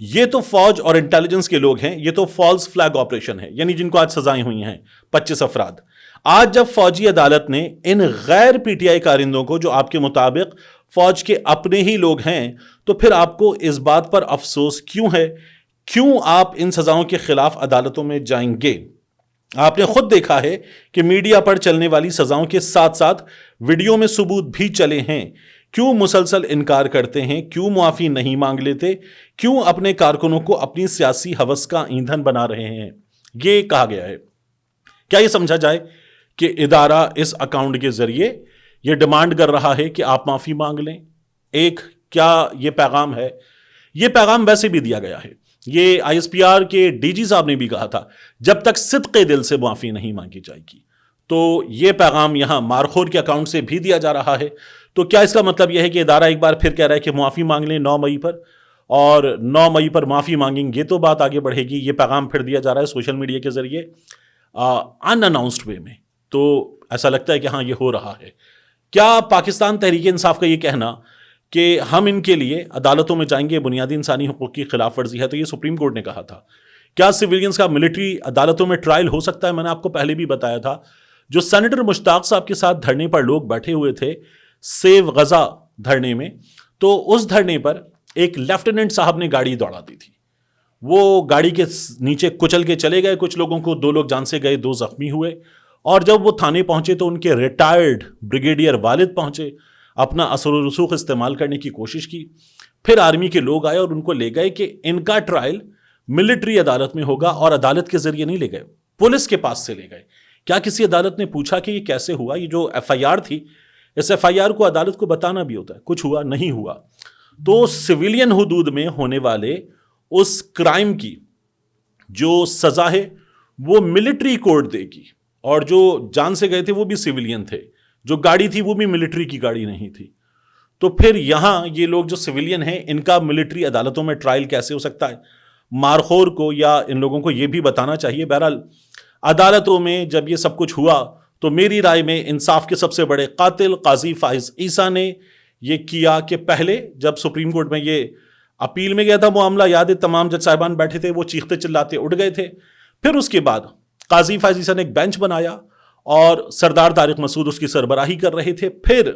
یہ تو فوج اور انٹیلیجنس کے لوگ ہیں، یہ تو فالس فلیگ آپریشن ہے، یعنی جن کو آج سزائیں ہوئی ہیں 25 افراد. آج جب فوجی عدالت نے ان غیر پی ٹی آئی کارندوں کو، جو آپ کے مطابق فوج کے اپنے ہی لوگ ہیں، تو پھر آپ کو اس بات پر افسوس کیوں ہے؟ کیوں آپ ان سزاؤں کے خلاف عدالتوں میں جائیں گے؟ آپ نے خود دیکھا ہے کہ میڈیا پر چلنے والی سزاؤں کے ساتھ ساتھ ویڈیو میں ثبوت بھی چلے ہیں. کیوں مسلسل انکار کرتے ہیں؟ کیوں معافی نہیں مانگ لیتے؟ کیوں اپنے کارکنوں کو اپنی سیاسی ہوس کا ایندھن بنا رہے ہیں؟ یہ کہا گیا ہے. کیا یہ سمجھا جائے کہ ادارہ اس اکاؤنٹ کے ذریعے یہ ڈیمانڈ کر رہا ہے کہ آپ معافی مانگ لیں؟ ایک کیا یہ پیغام ہے؟ یہ پیغام ویسے بھی دیا گیا ہے. یہ آئی ایس پی آر کے ڈی جی صاحب نے بھی کہا تھا جب تک صدق دل سے معافی نہیں مانگی جائے گی. تو یہ پیغام یہاں مارخور کے اکاؤنٹ سے بھی دیا جا رہا ہے. تو کیا اس کا مطلب یہ ہے کہ ادارہ ایک بار پھر کہہ رہا ہے کہ معافی مانگ لیں 9 مئی پر، اور 9 مئی پر معافی مانگیں گے تو بات آگے بڑھے گی؟ یہ پیغام پھر دیا جا رہا ہے سوشل میڈیا کے ذریعے ان اناؤنسڈ وے میں. تو ایسا لگتا ہے کہ ہاں یہ ہو رہا ہے. کیا پاکستان تحریک انصاف کا یہ کہنا کہ ہم ان کے لیے عدالتوں میں جائیں گے بنیادی انسانی حقوق کی خلاف ورزی ہے؟ تو یہ سپریم کورٹ نے کہا تھا. کیا سویلینز کا ملٹری عدالتوں میں ٹرائل ہو سکتا ہے؟ میں نے آپ کو پہلے بھی بتایا تھا. جو سینیٹر مشتاق صاحب کے ساتھ دھرنے پر لوگ بیٹھے ہوئے تھے، سیو غزہ دھرنے میں، تو اس دھرنے پر ایک لیفٹیننٹ صاحب نے گاڑی دوڑا دی تھی. وہ گاڑی کے نیچے کچل کے چلے گئے کچھ لوگوں کو، 2 لوگ جان سے گئے، 2 زخمی ہوئے. اور جب وہ تھانے پہنچے تو ان کے ریٹائرڈ بریگیڈیئر والد پہنچے، اپنا اثر و رسوخ استعمال کرنے کی کوشش کی. پھر آرمی کے لوگ آئے اور ان کو لے گئے کہ ان کا ٹرائل ملٹری عدالت میں ہوگا، اور عدالت کے ذریعے نہیں لے گئے، پولیس کے پاس سے لے گئے. کیا کسی عدالت نے پوچھا کہ یہ کیسے ہوا؟ یہ جو ایف آئی آر تھی، اس ایف آئی آر کو عدالت کو بتانا بھی ہوتا ہے. کچھ ہوا نہیں ہوا تو سویلین حدود میں ہونے والے اس کرائم کی جو سزا ہے وہ ملٹری کورٹ دے گی. اور جو جان سے گئے تھے وہ بھی سویلین تھے، جو گاڑی تھی وہ بھی ملٹری کی گاڑی نہیں تھی. تو پھر یہاں یہ لوگ جو سویلین ہیں، ان کا ملٹری عدالتوں میں ٹرائل کیسے ہو سکتا ہے؟ مارخور کو یا ان لوگوں کو یہ بھی بتانا چاہیے. بہرحال عدالتوں میں جب یہ سب کچھ ہوا تو میری رائے میں انصاف کے سب سے بڑے قاتل قاضی فائز عیسیٰ نے یہ کیا کہ پہلے جب سپریم کورٹ میں یہ اپیل میں گیا تھا معاملہ، یاد ہے تمام جج صاحبان بیٹھے تھے، وہ چیختے چلاتے اٹھ گئے تھے. پھر اس کے بعد قاضی فائز عیسیٰ نے ایک بینچ بنایا اور سردار طارق مسعود اس کی سربراہی کر رہے تھے. پھر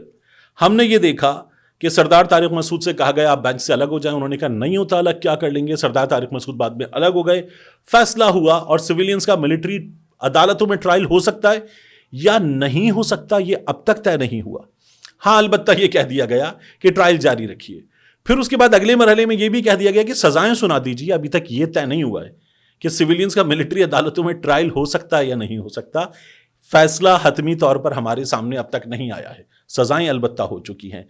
ہم نے یہ دیکھا کہ سردار طارق مسعود سے کہا گیا آپ بینچ سے الگ ہو جائیں. انہوں نے کہا نہیں ہوتا الگ، کیا کر لیں گے. سردار طارق مسعود بعد میں الگ ہو گئے، فیصلہ ہوا، اور سویلینز کا ملٹری عدالتوں میں ٹرائل ہو سکتا ہے یا نہیں ہو سکتا یہ اب تک طے نہیں ہوا. ہاں البتہ یہ کہہ دیا گیا کہ ٹرائل جاری رکھیے. پھر اس کے بعد اگلے مرحلے میں یہ بھی کہہ دیا گیا کہ سزائیں سنا دیجیے. ابھی تک یہ طے نہیں ہوا ہے کہ سویلینز کا ملٹری عدالتوں میں ٹرائل ہو سکتا ہے یا نہیں ہو سکتا. فیصلہ حتمی طور پر ہمارے سامنے اب تک نہیں آیا ہے. سزائیں البتہ ہو چکی ہیں.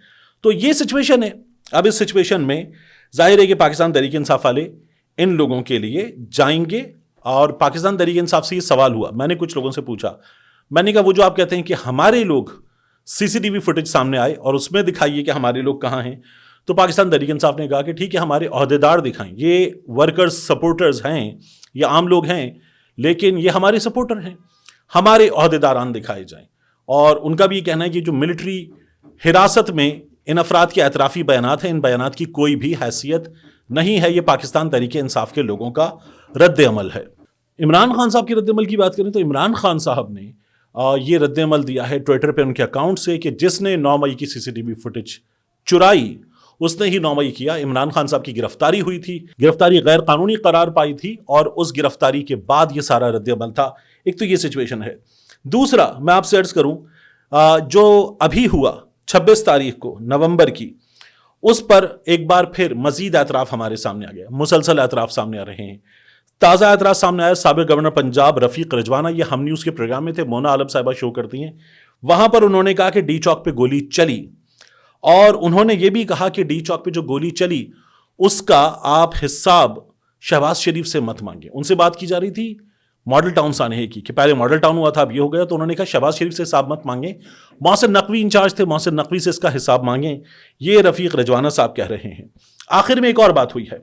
تو یہ سچویشن ہے. اب اس سچویشن میں ظاہر ہے کہ پاکستان تحریک انصاف والے ان لوگوں کے لیے جائیں گے. اور پاکستان تحریک انصاف سے یہ سوال ہوا، میں نے کچھ لوگوں سے پوچھا، میں نے کہا وہ جو آپ کہتے ہیں کہ ہمارے لوگ سی سی ٹی وی فوٹیج سامنے آئے اور اس میں دکھائیے کہ ہمارے لوگ کہاں ہیں. تو پاکستان تحریک انصاف نے کہا کہ ٹھیک ہے ہمارے عہدیدار دکھائیں، یہ ورکرز سپورٹرز ہیں، یہ عام لوگ ہیں لیکن یہ ہمارے سپورٹر ہیں، ہمارے عہدیداران دکھائے جائیں. اور ان کا بھی یہ کہنا ہے کہ جو ملٹری حراست میں ان افراد کے اعترافی بیانات ہیں، ان بیانات کی کوئی بھی حیثیت نہیں ہے. یہ پاکستان تحریک انصاف کے لوگوں کا رد عمل ہے. عمران خان صاحب کی رد عمل کی بات کریں تو عمران خان صاحب نے یہ رد عمل دیا ہے ٹویٹر پہ ان کے اکاؤنٹ سے کہ جس نے 9 مئی کی سی سی ٹی وی فوٹیج چرائی اس نے ہی 9 مئی کیا. عمران خان صاحب کی گرفتاری ہوئی تھی، گرفتاری غیر قانونی قرار پائی تھی، اور اس گرفتاری کے بعد یہ سارا رد عمل تھا. ایک تو یہ سچویشن ہے. دوسرا میں آپ سے عرض کروں، جو ابھی ہوا 26 تاریخ کو نومبر کی، اس پر ایک بار پھر مزید اعتراف ہمارے سامنے آ گیا. مسلسل اعتراف سامنے آ رہے ہیں. تازہ اعتراف سامنے آیا سابق گورنر پنجاب رفیق رجوانہ، یہ ہم نیوز کے پروگرام میں تھے، مونا عالم صاحبہ شو کرتی ہیں. وہاں پر انہوں نے کہا کہ ڈی چوک پہ گولی چلی، اور انہوں نے یہ بھی کہا کہ ڈی چوک پہ جو گولی چلی اس کا آپ حساب شہباز شریف سے مت مانگیں. ان سے بات کی جا رہی تھی ماڈل ٹاؤن سانحے کی کہ پہلے ماڈل ٹاؤن ہوا تھا اب یہ ہو گیا، تو انہوں نے کہا شہباز شریف سے حساب مت مانگیں، محسن نقوی انچارج تھے، محسن نقوی سے اس کا حساب مانگیں. یہ رفیق رجوانہ صاحب کہہ رہے ہیں. آخر میں ایک اور بات ہوئی ہے.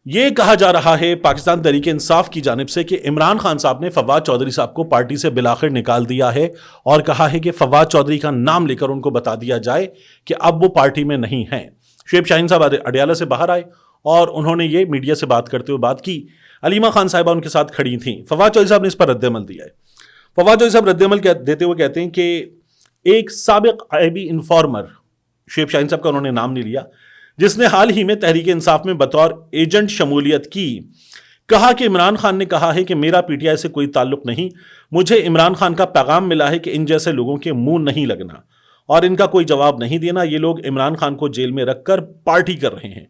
یہ کہا جا رہا ہے پاکستان تحریک انصاف کی جانب سے کہ عمران خان صاحب نے فواد چودھری صاحب کو پارٹی سے بالآخر نکال دیا ہے اور کہا ہے کہ فواد چودھری کا نام لے کر ان کو بتا دیا جائے کہ اب وہ پارٹی میں نہیں ہیں. شعیب شاہین صاحب اڈیالہ سے باہر آئے اور انہوں نے یہ میڈیا سے بات کرتے ہوئے بات کی. علیمہ خان صاحبہ ان کے ساتھ کھڑی تھیں. فواد چودھری صاحب نے اس پر رد عمل دیا ہے. فواد چودھری صاحب رد عمل دیتے ہوئے کہتے ہیں کہ ایک سابق IB انفارمر، شعیب شاہین صاحب کا انہوں نے نام نہیں لیا، جس نے حال ہی میں تحریک انصاف میں بطور ایجنٹ شمولیت کی، کہا کہ عمران خان نے کہا ہے کہ میرا PTI سے کوئی تعلق نہیں، مجھے عمران خان کا پیغام ملا ہے کہ ان جیسے لوگوں کے منہ نہیں لگنا اور ان کا کوئی جواب نہیں دینا. یہ لوگ عمران خان کو جیل میں رکھ کر پارٹی کر رہے ہیں،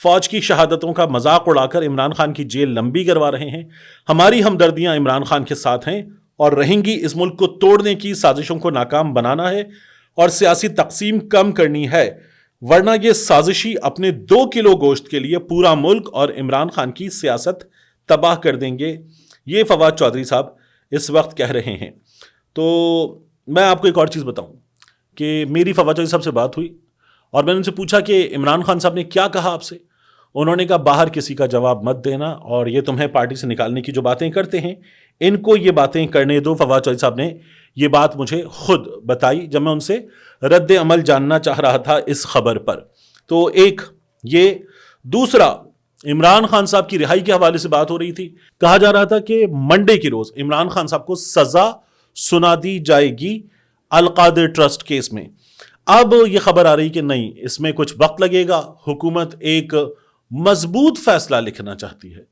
فوج کی شہادتوں کا مذاق اڑا کر عمران خان کی جیل لمبی کروا رہے ہیں. ہماری ہمدردیاں عمران خان کے ساتھ ہیں اور رہیں گی. اس ملک کو توڑنے کی سازشوں کو ناکام بنانا ہے اور سیاسی تقسیم کم کرنی ہے، ورنہ یہ سازشی اپنے 2 کلو گوشت کے لیے پورا ملک اور عمران خان کی سیاست تباہ کر دیں گے. یہ فواد چودھری صاحب اس وقت کہہ رہے ہیں. تو میں آپ کو ایک اور چیز بتاؤں کہ میری فواد چودھری صاحب سے بات ہوئی اور میں نے ان سے پوچھا کہ عمران خان صاحب نے کیا کہا آپ سے. انہوں نے کہا باہر کسی کا جواب مت دینا اور یہ تمہیں پارٹی سے نکالنے کی جو باتیں کرتے ہیں ان کو یہ باتیں کرنے دو. فواد چودھری صاحب نے یہ بات مجھے خود بتائی جب میں ان سے رد عمل جاننا چاہ رہا تھا اس خبر پر. تو ایک یہ، دوسرا عمران خان صاحب کی رہائی کے حوالے سے بات ہو رہی تھی. کہا جا رہا تھا کہ منڈے کے روز عمران خان صاحب کو سزا سنا دی جائے گی القادر ٹرسٹ کیس میں. اب یہ خبر آ رہی کہ نہیں، اس میں کچھ وقت لگے گا. حکومت ایک مضبوط فیصلہ لکھنا چاہتی ہے.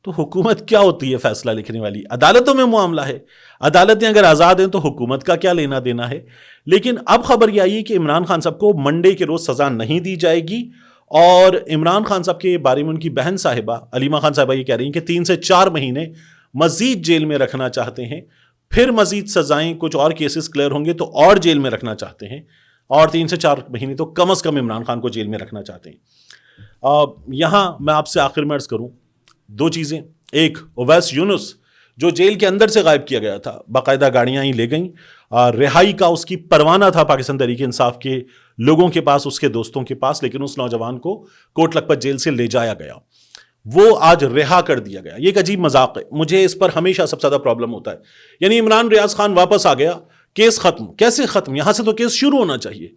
تو حکومت کیا ہوتی ہے فیصلہ لکھنے والی؟ عدالتوں میں معاملہ ہے. عدالتیں اگر آزاد ہیں تو حکومت کا کیا لینا دینا ہے. لیکن اب خبر یہ آئی کہ عمران خان صاحب کو منڈے کے روز سزا نہیں دی جائے گی اور عمران خان صاحب کے بارے میں ان کی بہن صاحبہ علیمہ خان صاحبہ یہ کہہ رہی ہیں کہ 3 سے 4 مہینے مزید جیل میں رکھنا چاہتے ہیں، پھر مزید سزائیں، کچھ اور کیسز کلیئر ہوں گے تو اور جیل میں رکھنا چاہتے ہیں، اور 3 سے 4 مہینے تو کم از کم عمران خان کو جیل میں رکھنا چاہتے ہیں. یہاں میں آپ سے آخر میں عرض کروں 2 چیزیں. ایک، اویس یونس جو جیل کے اندر سے غائب کیا گیا تھا، باقاعدہ گاڑیاں ہی لے گئیں، رہائی کا اس کی پروانہ تھا پاکستان تحریک انصاف کے لوگوں کے پاس، اس کے دوستوں کے پاس، لیکن اس نوجوان کو کوٹ لکھپت جیل سے لے جایا گیا، وہ آج رہا کر دیا گیا. یہ ایک عجیب مذاق ہے. مجھے اس پر ہمیشہ سب سے زیادہ پرابلم ہوتا ہے. یعنی عمران ریاض خان واپس آ گیا، کیس ختم. کیسے ختم؟ یہاں سے تو کیس شروع ہونا چاہیے.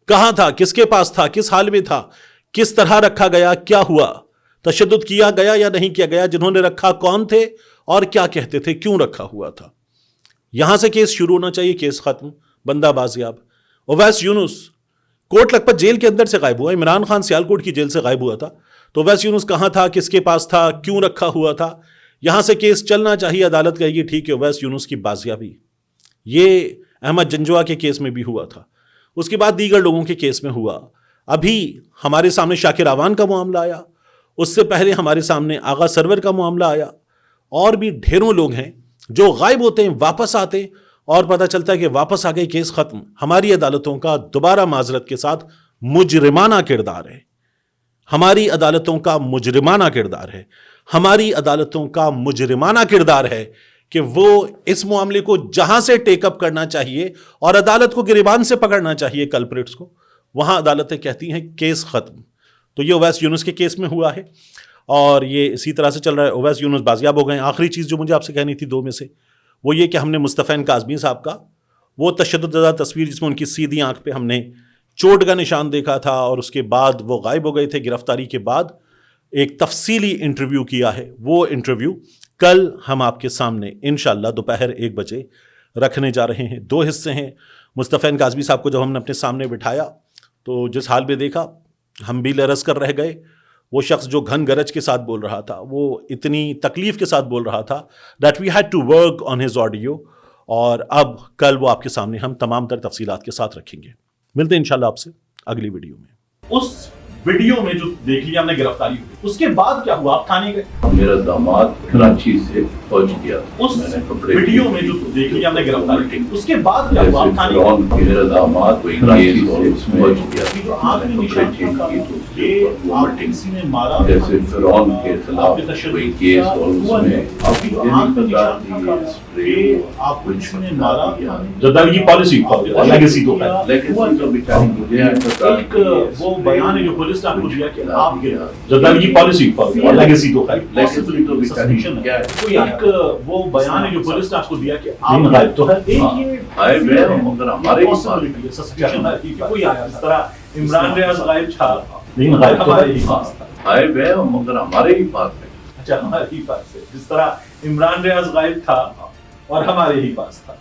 کہاں تھا؟ کس کے پاس تھا؟ کس حال میں تھا؟ کس طرح رکھا گیا؟ کیا ہوا؟ تشدد کیا گیا یا نہیں کیا گیا؟ جنہوں نے رکھا کون تھے اور کیا کہتے تھے؟ کیوں رکھا ہوا تھا؟ یہاں سے کیس شروع ہونا چاہیے. کیس ختم، بندہ بازیاب. اویس یونس کوٹ لکھپت جیل کے اندر سے غائب ہوا. عمران خان سیالکوٹ کی جیل سے غائب ہوا تھا. تو اویس یونس کہاں تھا؟ کس کے پاس تھا؟ کیوں رکھا ہوا تھا؟ یہاں سے کیس چلنا چاہیے. عدالت کہے گی ٹھیک ہے، اویس یونس کی بازیابی. یہ احمد جنجوا کے کیس میں بھی ہوا تھا، اس کے بعد دیگر لوگوں کے کیس میں ہوا. ابھی ہمارے سامنے شاکر اعوان کا معاملہ آیا، اس سے پہلے ہمارے سامنے آغا سرور کا معاملہ آیا، اور بھی ڈھیروں لوگ ہیں جو غائب ہوتے ہیں، واپس آتے ہیں اور پتہ چلتا ہے کہ واپس آ گئے، کیس ختم. ہماری عدالتوں کا دوبارہ معذرت کے ساتھ مجرمانہ کردار ہے. ہماری عدالتوں کا مجرمانہ کردار ہے. ہماری عدالتوں کا مجرمانہ کردار ہے کہ وہ اس معاملے کو جہاں سے ٹیک اپ کرنا چاہیے اور عدالت کو گریبان سے پکڑنا چاہیے کلپریٹس کو، وہاں عدالتیں کہتی ہیں کیس ختم. تو یہ اویس یونس کے کیس میں ہوا ہے اور یہ اسی طرح سے چل رہا ہے. اویس یونس بازیاب ہو گئے. آخری چیز جو مجھے آپ سے کہنی تھی 2 میں سے، وہ یہ کہ ہم نے مصطفی کاظمی صاحب کا وہ تشدد زدہ تصویر جس میں ان کی سیدھی آنکھ پہ ہم نے چوٹ کا نشان دیکھا تھا اور اس کے بعد وہ غائب ہو گئے تھے گرفتاری کے بعد، ایک تفصیلی انٹرویو کیا ہے. وہ انٹرویو کل ہم آپ کے سامنے انشاءاللہ دوپہر 1 بجے رکھنے جا رہے ہیں. 2 حصے ہیں. مصطفی کاظمی صاحب کو جب ہم نے اپنے سامنے بٹھایا تو جس حال میں دیکھا ہم بھی لرز کر رہ گئے. وہ شخص جو گھن گرج کے ساتھ بول رہا تھا، وہ اتنی تکلیف کے ساتھ بول رہا تھا that we had to work on his audio. اور اب کل وہ آپ کے سامنے ہم تمام تر تفصیلات کے ساتھ رکھیں گے. ملتے ہیں انشاءاللہ آپ سے اگلی ویڈیو میں. اس ویڈیو میں جو دیکھ لیا ہم نے گرفتاری ہوئی، اس کے بعد کیا ہوا؟ آپ تھانے گئے؟ میرا داماد کراچی سے پہنچ گیا. اس ویڈیو میں جو دیکھ لیا ہم نے گرفتاری ہوئی، اس کے بعد کیا ہوا؟ آپ تھانے گئے؟ میرا داماد کراچی سے پہنچ گیا. جو آخری نشان تھا یہ آپ کسی نے مارا، جیسے فرعون کے خلاف کوئی کیس اور اس میں جو آخری نشان تھا کہ آپ کو کسی نے مارا. جدل کی پالیسی لیگیسی تو ہے، لیکن تو بیچارے مجھے ایک وہ بیان ہے جو پولیس نے آپ کو دیا کہ آپ کے جدل کی پالیسی لیگیسی تو ہے، لیکن تو بیچارے کیا ہے، ایک وہ بیان ہے جو پولیس نے آپ کو دیا کہ آپ غائب تو ہے. ایک یہ آئے میں مگر ہمارے سسپیشن ہے کہ کوئی آیا. اس طرح عمران ریاض غائب تھا لیکن غائب ہمارے ہی پاس تھا. غائب ہے مگر ہمارے ہی پاس ہے. اچھا ہمارے ہی پاس ہے، جس طرح عمران ریاض غائب تھا اور ہمارے ہی پاس تھا.